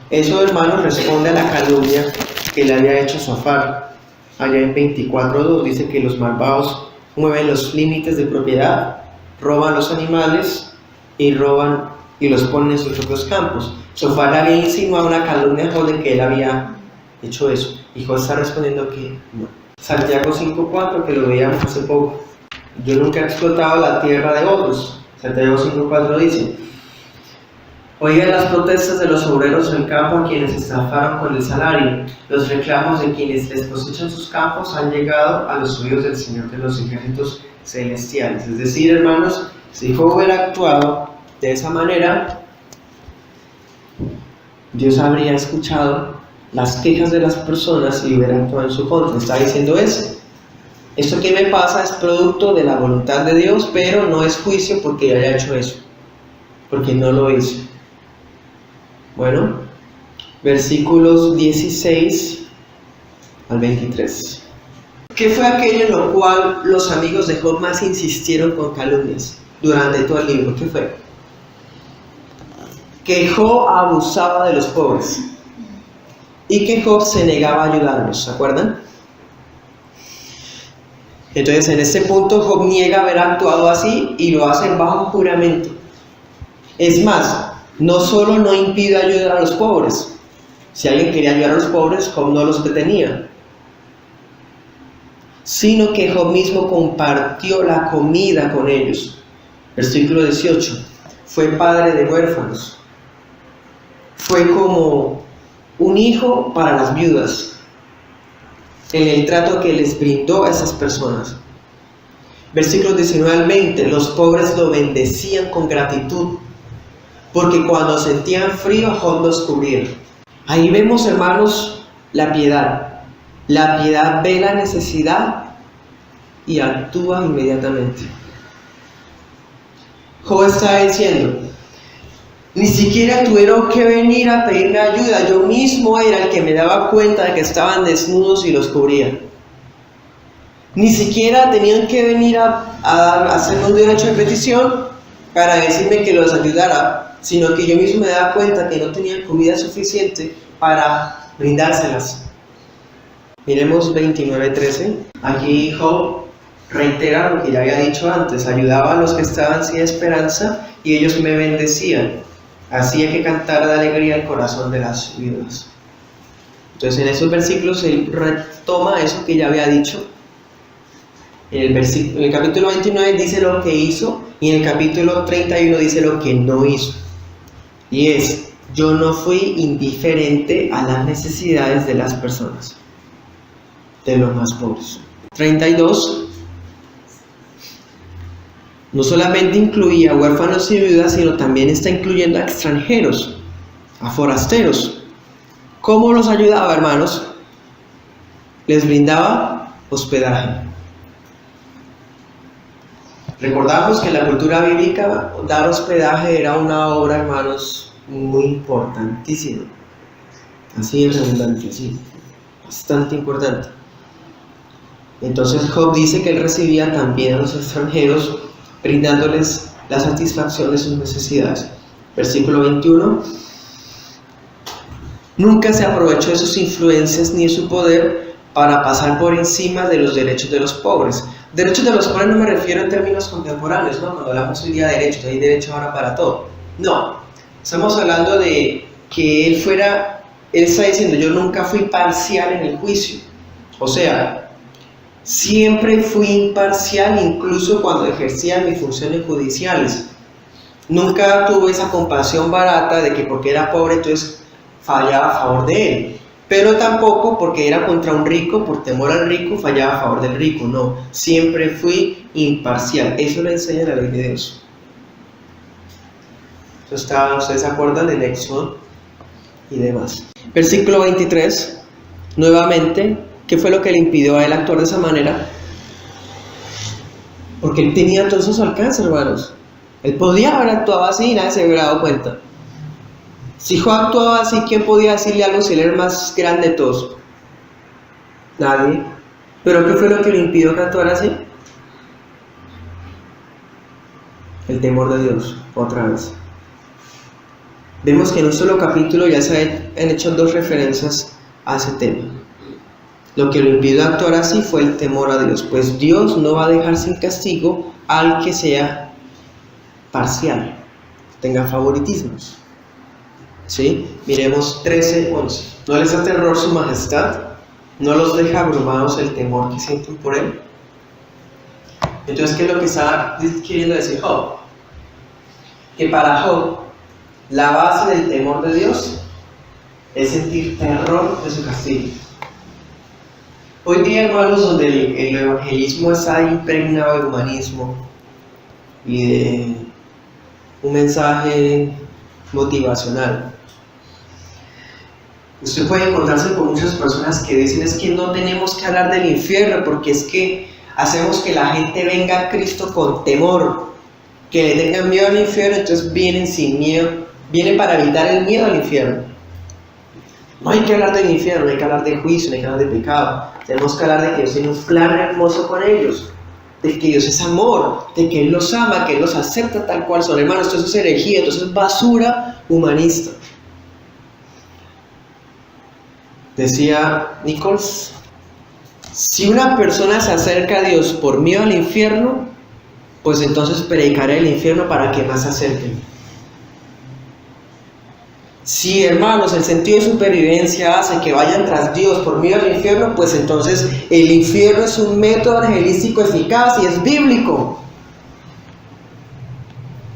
Eso, hermanos, responde a la calumnia que le había hecho Zafar. Allá en 24:2 dice que los malvados mueven los límites de propiedad, roban los animales y los ponen en sus propios campos. Zafar había insinuado una calumnia a Job de que él había hecho eso. Y Job está respondiendo que no. Santiago 5:4, que lo veíamos hace poco. Yo nunca he explotado la tierra de otros. Santiago 5:4 dice: oigan las protestas de los obreros del campo a quienes estafaron con el salario. Los reclamos de quienes les cosechan sus campos han llegado a los oídos del Señor de los ejércitos celestiales. Es decir, hermanos, si Job hubiera actuado de esa manera, Dios habría escuchado las quejas de las personas y hubiera actuado en su contra. Está diciendo eso. Esto que me pasa es producto de la voluntad de Dios, pero no es juicio porque yo haya hecho eso, porque no lo hizo. Bueno, versículos 16 al 23. ¿Qué fue aquello en lo cual los amigos de Job más insistieron con calumnias durante todo el libro? ¿Qué fue? Que Job abusaba de los pobres y que Job se negaba a ayudarlos, ¿se acuerdan? Entonces, en este punto Job niega haber actuado así y lo hace bajo juramento. Es más, no solo no impide ayudar a los pobres. Si alguien quería ayudar a los pobres, Job no los detenía, sino que Job mismo compartió la comida con ellos. Versículo 18. Fue padre de huérfanos. Fue como un hijo para las viudas en el trato que les brindó a esas personas. Versículos 19 al 20. Los pobres lo bendecían con gratitud, porque cuando sentían frío, Job los cubría. Ahí vemos, hermanos, la piedad. La piedad ve la necesidad y actúa inmediatamente. Job está diciendo: ni siquiera tuvieron que venir a pedirme ayuda, yo mismo era el que me daba cuenta de que estaban desnudos y los cubría. Ni siquiera tenían que venir a hacerme un derecho de petición para decirme que los ayudara, sino que yo mismo me daba cuenta que no tenían comida suficiente para brindárselas. Miremos 29:13. Aquí Job reitera lo que ya había dicho antes: ayudaba a los que estaban sin esperanza y ellos me bendecían. Hacía que cantara de alegría el corazón de las viudas. Entonces, en esos versículos él retoma eso que ya había dicho. En el capítulo 29 dice lo que hizo, y en el capítulo 31 dice lo que no hizo. Y es: yo no fui indiferente a las necesidades de las personas, de los más pobres. 32. No solamente incluía huérfanos y viudas, sino también está incluyendo a extranjeros, a forasteros. ¿Cómo los ayudaba, hermanos? Les brindaba hospedaje. Recordamos que en la cultura bíblica dar hospedaje era una obra, hermanos, muy importantísima. Así es redundante, así, bastante importante. Entonces Job dice que él recibía también a los extranjeros, brindándoles la satisfacción de sus necesidades. Versículo 21. Nunca se aprovechó de sus influencias ni de su poder para pasar por encima de los derechos de los pobres. Derechos de los pobres no me refiero en términos contemporáneos, ¿no? Cuando hablamos hoy día de derechos, hay derecho ahora para todo. No, estamos hablando de que él está diciendo: yo nunca fui parcial en el juicio. O sea, siempre fui imparcial, incluso cuando ejercía mis funciones judiciales. Nunca tuve esa compasión barata de que porque era pobre entonces fallaba a favor de él, pero tampoco porque era contra un rico, por temor al rico, fallaba a favor del rico. No, siempre fui imparcial. Eso lo enseña la ley de Dios. ¿Ustedes se acuerdan del Éxodo y demás? Versículo 23, nuevamente. ¿Qué fue lo que le impidió a él actuar de esa manera? Porque él tenía todo eso a su alcance, hermanos. Él podía haber actuado así y nadie se hubiera dado cuenta. Si Job actuaba así, ¿quién podía decirle algo si él era el más grande de todos? Nadie. ¿Pero qué fue lo que le impidió que actuara así? El temor de Dios, otra vez. Vemos que en un solo capítulo ya se han hecho 2 referencias a ese tema. Lo que lo impidió actuar así fue el temor a Dios, pues Dios no va a dejar sin castigo al que sea parcial, tenga favoritismos. ¿Sí? Miremos 13:11. ¿No les da terror su majestad? ¿No los deja abrumados el temor que sienten por él? Entonces, ¿qué es lo que está queriendo decir Job? Que para Job, la base del temor de Dios es sentir terror de su castigo. Hoy día, hermanos, donde el evangelismo está impregnado de humanismo y de un mensaje motivacional, usted puede encontrarse con muchas personas que dicen es que no tenemos que hablar del infierno porque es que hacemos que la gente venga a Cristo con temor, que le tengan miedo al infierno, entonces vienen sin miedo, vienen para evitar el miedo al infierno. No hay que hablar del infierno, no hay que hablar de juicio, no hay que hablar de pecado. Tenemos que hablar de que Dios tiene un plan hermoso con ellos, de que Dios es amor, de que Él los ama, que Él los acepta tal cual son. Hermanos, esto es herejía, esto es basura humanista. Decía Nichols, si una persona se acerca a Dios por miedo al infierno, pues entonces predicaré el infierno para que más se acerquen. Si, hermanos, el sentido de supervivencia hace que vayan tras Dios por miedo al infierno, pues entonces el infierno es un método evangelístico eficaz y es bíblico.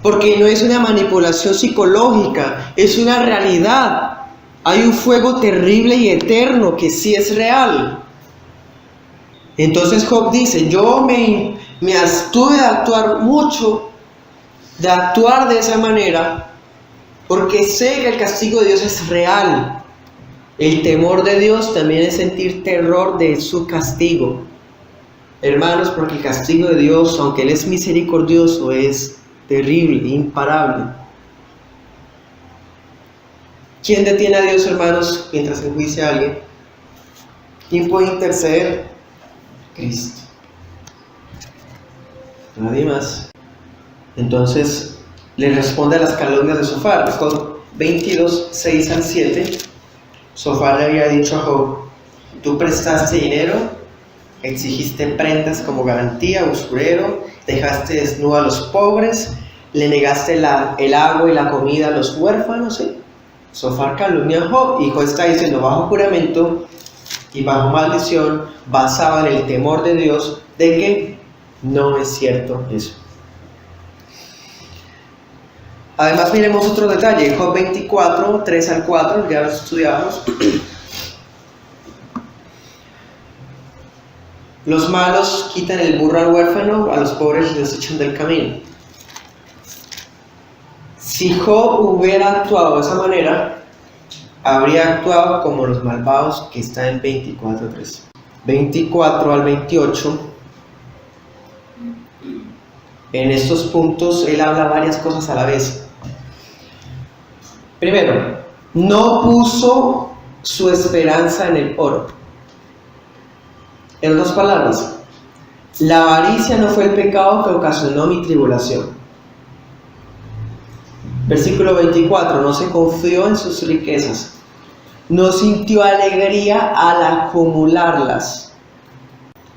Porque no es una manipulación psicológica, es una realidad. Hay un fuego terrible y eterno que sí es real. Entonces Job dice, yo me abstuve de actuar mucho, de actuar de esa manera, porque sé que el castigo de Dios es real. El temor de Dios también es sentir terror de su castigo. Hermanos, porque el castigo de Dios, aunque Él es misericordioso, es terrible, imparable. ¿Quién detiene a Dios, hermanos, mientras enjuicia a alguien? ¿Quién puede interceder? Cristo. Nadie más. Entonces le responde a las calumnias de Zofar. Job 22, 6 al 7. Zofar le había dicho a Job, tú prestaste dinero, exigiste prendas como garantía, usurero, dejaste desnudo a los pobres, le negaste el agua y la comida a los huérfanos. Zofar calumnia a Job y Job está diciendo bajo juramento y bajo maldición, basado en el temor de Dios, de que no es cierto eso. Además, miremos otro detalle, Job 24, 3 al 4, ya lo estudiamos. Los malos quitan el burro al huérfano, a los pobres les echan del camino. Si Job hubiera actuado de esa manera, habría actuado como los malvados, que está en 24:3. 24 al 28. En estos puntos él habla varias cosas a la vez. Primero, no puso su esperanza en el oro. En otras palabras, la avaricia no fue el pecado que ocasionó mi tribulación. Versículo 24, no se confió en sus riquezas, no sintió alegría al acumularlas.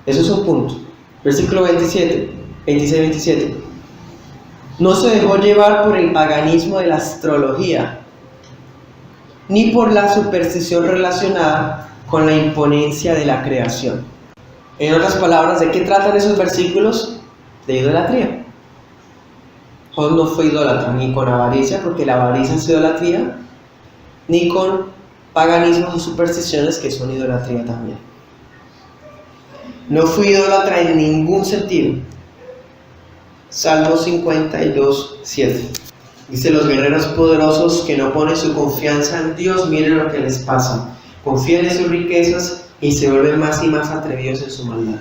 Eso es un punto. Versículo 26-27. No se dejó llevar por el paganismo de la astrología, ni por la superstición relacionada con la imponencia de la creación. En otras palabras, ¿de qué tratan esos versículos? De idolatría. Job no fue idólatra ni con avaricia, porque la avaricia es idolatría, ni con paganismos o supersticiones, que son idolatría también. No fue idólatra en ningún sentido. Salmo 52:7. Dice, los guerreros poderosos que no ponen su confianza en Dios, miren lo que les pasa. Confían en sus riquezas y se vuelven más y más atrevidos en su maldad.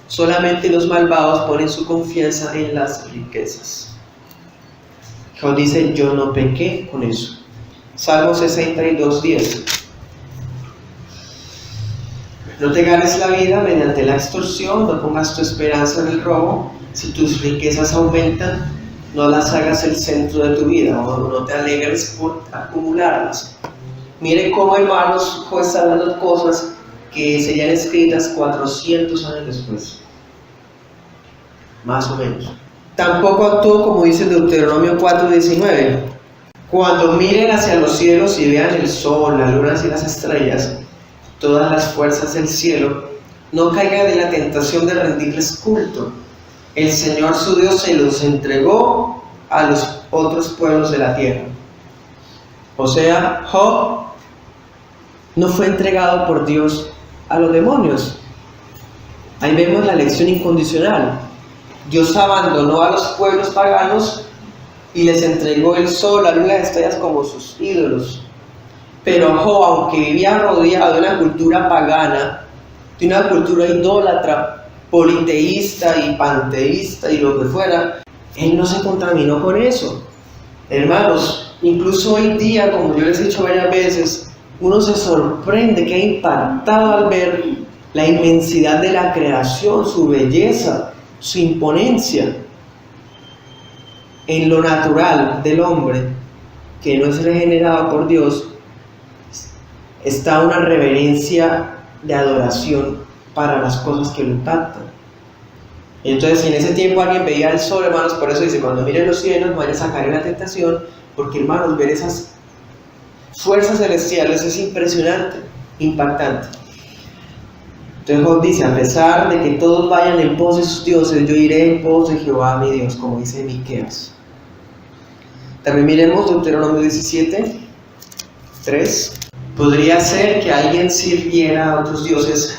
Solamente los malvados ponen su confianza en las riquezas. Job dice, yo no pequé con eso. Salmo 62:10. No te ganes la vida mediante la extorsión, no pongas tu esperanza en el robo. Si tus riquezas aumentan, no las hagas el centro de tu vida, o no te alegres por acumularlas. Mire cómo, hermanos, Job está hablando cosas que serían escritas 400 años después, más o menos. Tampoco actuó como dice Deuteronomio 4:19. Cuando miren hacia los cielos y vean el sol, la luna y las estrellas, todas las fuerzas del cielo, no caigan en la tentación de rendirles culto. El Señor su Dios se los entregó a los otros pueblos de la tierra. O sea, Job no fue entregado por Dios a los demonios. Ahí vemos la elección incondicional. Dios abandonó a los pueblos paganos y les entregó el sol, la luna y las estrellas como sus ídolos. Pero Job, aunque vivía rodeado de una cultura pagana, de una cultura idólatra, politeísta y panteísta y lo que fuera, él no se contaminó con eso. Hermanos, incluso hoy día, como yo les he dicho varias veces, uno se sorprende, queda impactado al ver la inmensidad de la creación, su belleza, su imponencia. En lo natural del hombre, que no es regenerado por Dios, está una reverencia de adoración para las cosas que lo impactan. Entonces, si en ese tiempo alguien veía el sol, hermanos, por eso dice, cuando miren los cielos no vayas a caer en la tentación, porque, hermanos, ver esas fuerzas celestiales es impresionante, impactante. Entonces Job dice, a pesar de que todos vayan en pos de sus dioses, yo iré en pos de Jehová mi Dios, como dice Miqueas. También miremos Deuteronomio 17:3. Podría ser que alguien sirviera a otros dioses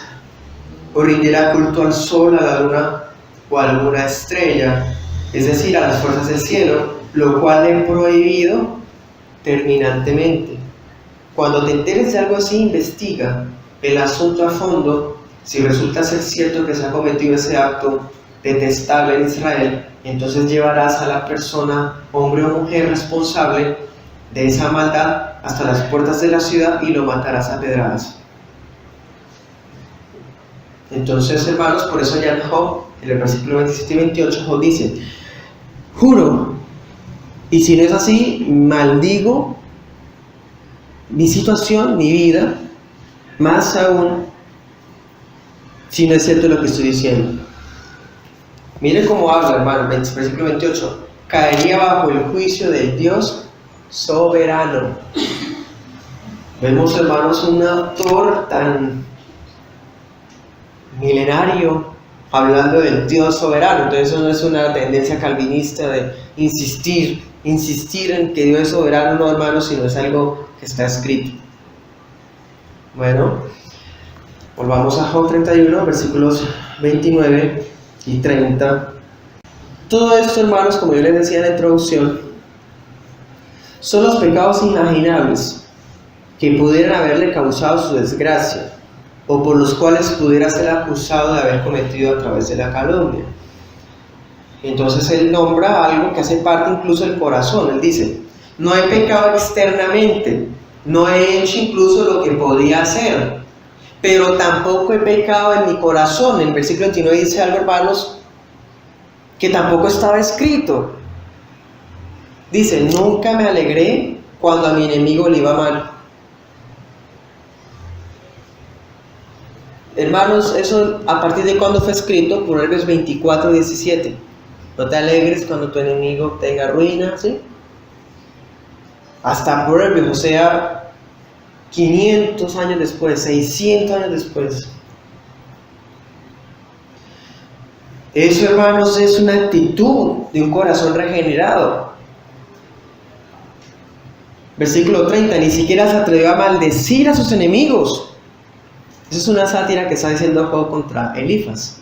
o rindiera culto al sol, a la luna o a alguna estrella, es decir, a las fuerzas del cielo, lo cual he prohibido terminantemente. Cuando te enteres de algo así, investiga el asunto a fondo. Si resulta ser cierto que se ha cometido ese acto detestable en Israel, entonces llevarás a la persona, hombre o mujer responsable de esa maldad hasta las puertas de la ciudad y lo matarás a pedradas. Entonces, hermanos, por eso ya en Job, en el versículo 27 y 28, Job dice, juro, y si no es así, maldigo mi situación, mi vida, más aún si no es cierto lo que estoy diciendo. Miren cómo habla, hermano, versículo 28, caería bajo el juicio del Dios soberano. Vemos, hermanos, un autor tan milenario hablando del Dios soberano. Entonces eso no es una tendencia calvinista de insistir en que Dios es soberano, no, hermanos, sino es algo que está escrito. Bueno, volvamos a Job 31, versículos 29 y 30. Todo esto, hermanos, como yo les decía en la introducción, son los pecados imaginables que pudieran haberle causado su desgracia, o por los cuales pudiera ser acusado de haber cometido a través de la calumnia. Entonces él nombra algo que hace parte incluso del corazón. Él dice, no he pecado externamente, no he hecho incluso lo que podía hacer, pero tampoco he pecado en mi corazón. En el versículo 29 dice algo, hermanos, que tampoco estaba escrito. Dice, nunca me alegré cuando a mi enemigo le iba mal. Hermanos, eso a partir de cuando fue escrito, Proverbios 24:17. No te alegres cuando tu enemigo tenga ruina, ¿sí? Hasta Proverbios, o sea, 500 años después, 600 años después. Eso, hermanos, es una actitud de un corazón regenerado. Versículo 30, ni siquiera se atrevió a maldecir a sus enemigos. Esa es una sátira que está diciendo Job contra Elifaz.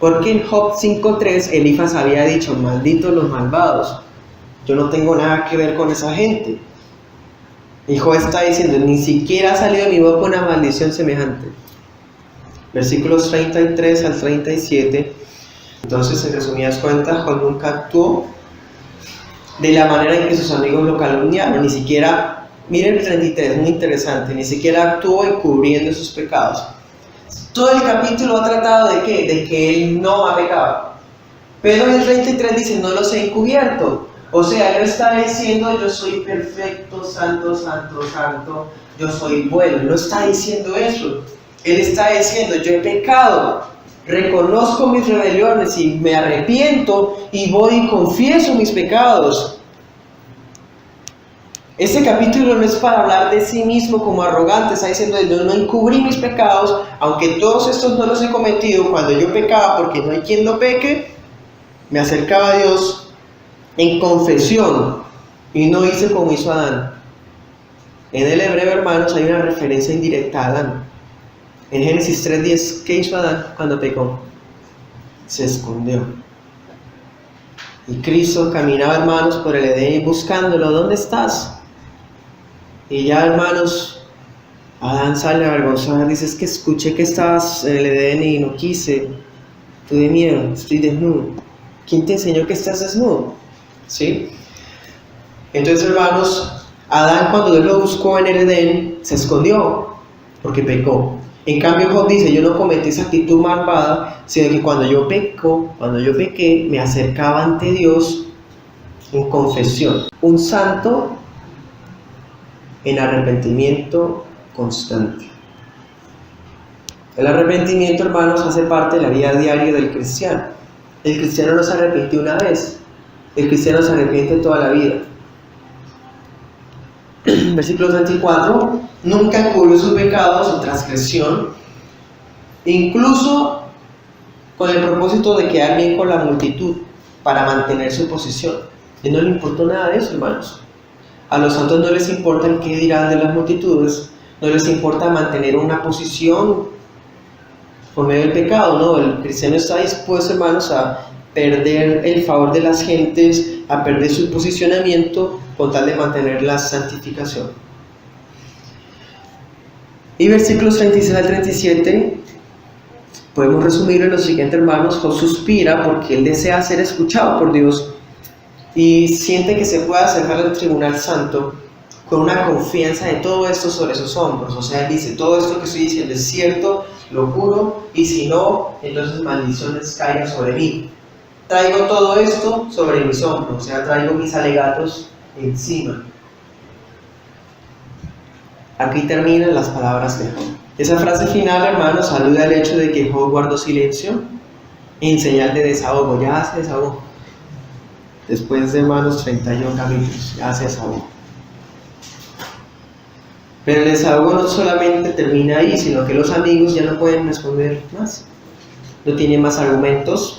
Porque en Job 5:3 Elifaz había dicho, malditos los malvados, yo no tengo nada que ver con esa gente. Y Job está diciendo, ni siquiera ha salido de mi boca una maldición semejante. Versículos 33 al 37. Entonces, en resumidas cuentas, Job nunca actuó de la manera en que sus amigos lo calumniaron. Ni siquiera, miren el 33, muy interesante, ni siquiera actuó encubriendo sus pecados. Todo el capítulo ha tratado de ¿qué? De que él no ha pecado. Pero en el 33 dice, no los he encubierto. O sea, él está diciendo, yo soy perfecto, santo, santo, santo, yo soy bueno. Él no está diciendo eso. Él está diciendo, yo he pecado, reconozco mis rebeliones y me arrepiento y voy y confieso mis pecados. Este capítulo no es para hablar de sí mismo como arrogante, está diciendo, yo no encubrí mis pecados, aunque todos estos no los he cometido. Cuando yo pecaba, porque no hay quien no peque, me acercaba a Dios en confesión y no hice como hizo Adán. En el hebreo, hermanos, hay una referencia indirecta a Adán. En Génesis 3:10, ¿qué hizo Adán cuando pecó? Se escondió. Y Cristo caminaba, hermanos, por el Edén buscándolo. ¿Dónde estás? Y ya, hermanos, Adán sale avergonzado. Dice, es que escuché que estabas en el Edén y no quise. Tuve miedo, estoy desnudo. ¿Quién te enseñó que estás desnudo? ¿Sí? Entonces, hermanos, Adán, cuando Dios lo buscó en el Edén, se escondió porque pecó. En cambio, Job dice, yo no cometí esa actitud malvada, sino que cuando yo pequé, me acercaba ante Dios en confesión. Un santo en arrepentimiento constante. El arrepentimiento, hermanos, hace parte de la vida diaria del cristiano. El cristiano no se arrepiente una vez, el cristiano se arrepiente toda la vida. Versículo 34, nunca encubrió sus pecados, su transgresión, incluso con el propósito de quedar bien con la multitud, para mantener su posición. Y no le importó nada de eso, hermanos. A los santos no les importa el qué dirán de las multitudes, no les importa mantener una posición por medio del pecado, no. El cristiano está dispuesto, hermanos, a perder el favor de las gentes, a perder su posicionamiento con tal de mantener la santificación. Y versículos 36 al 37 podemos resumirlo en lo siguiente, hermanos. Job suspira porque él desea ser escuchado por Dios y siente que se puede acercar al tribunal santo con una confianza de todo esto sobre sus hombros. O sea, él dice, todo esto que estoy diciendo es cierto, lo juro, y si no, entonces maldiciones caigan sobre mí. Traigo todo esto sobre mis hombros, o sea, traigo mis alegatos encima. Aquí terminan las palabras de Job. Esa frase final, hermanos, alude al hecho de que Job guardó silencio en señal de desahogo. Ya se desahogó. Después de, hermanos, 31 capítulos, ya se desahogó. Pero el desahogo no solamente termina ahí, sino que los amigos ya no pueden responder más. No tienen más argumentos.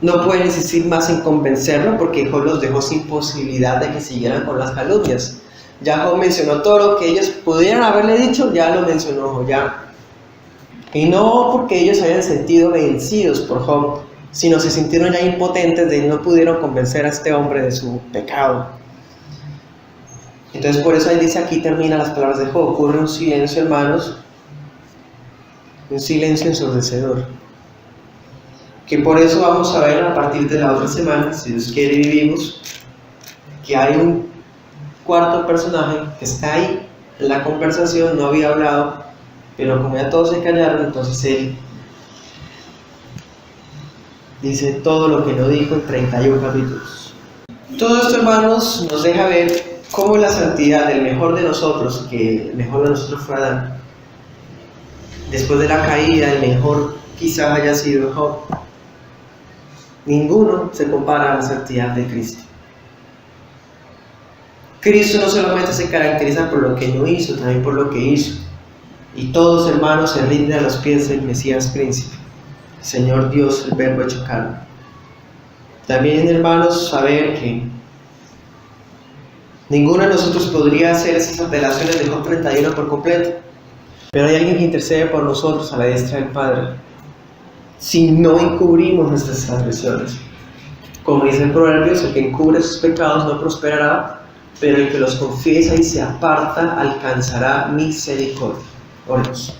No pueden insistir más en convencerlo porque Job los dejó sin posibilidad de que siguieran con las calumnias. Ya Job mencionó todo lo que ellos pudieran haberle dicho, ya lo mencionó Job, ya. Y no porque ellos hayan sentido vencidos por Job, sino se sintieron ya impotentes de que no pudieron convencer a este hombre de su pecado. Entonces por eso ahí dice, aquí terminan las palabras de Job. Ocurre un silencio, hermanos, un silencio ensordecedor, que por eso vamos a ver a partir de la otra semana, si Dios quiere y vivimos, que hay un cuarto personaje que está ahí en la conversación, no había hablado, pero como ya todos se callaron, entonces él dice todo lo que no dijo en 31 capítulos. Todo esto, hermanos, nos deja ver cómo la santidad del mejor de nosotros, que el mejor de nosotros fue Adán, después de la caída, el mejor quizás haya sido Job. Ninguno se compara a la santidad de Cristo. Cristo no solamente se caracteriza por lo que no hizo, también por lo que hizo. Y todos, hermanos, se rinden a los pies del Mesías Príncipe, Señor Dios, el Verbo hecho carne. También, hermanos, saber que ninguno de nosotros podría hacer esas apelaciones de Job 31 por completo, pero hay alguien que intercede por nosotros a la diestra del Padre, si no encubrimos nuestras transgresiones. Como dice el Proverbios, el que encubre sus pecados no prosperará, pero el que los confiesa y se aparta alcanzará misericordia. Oremos.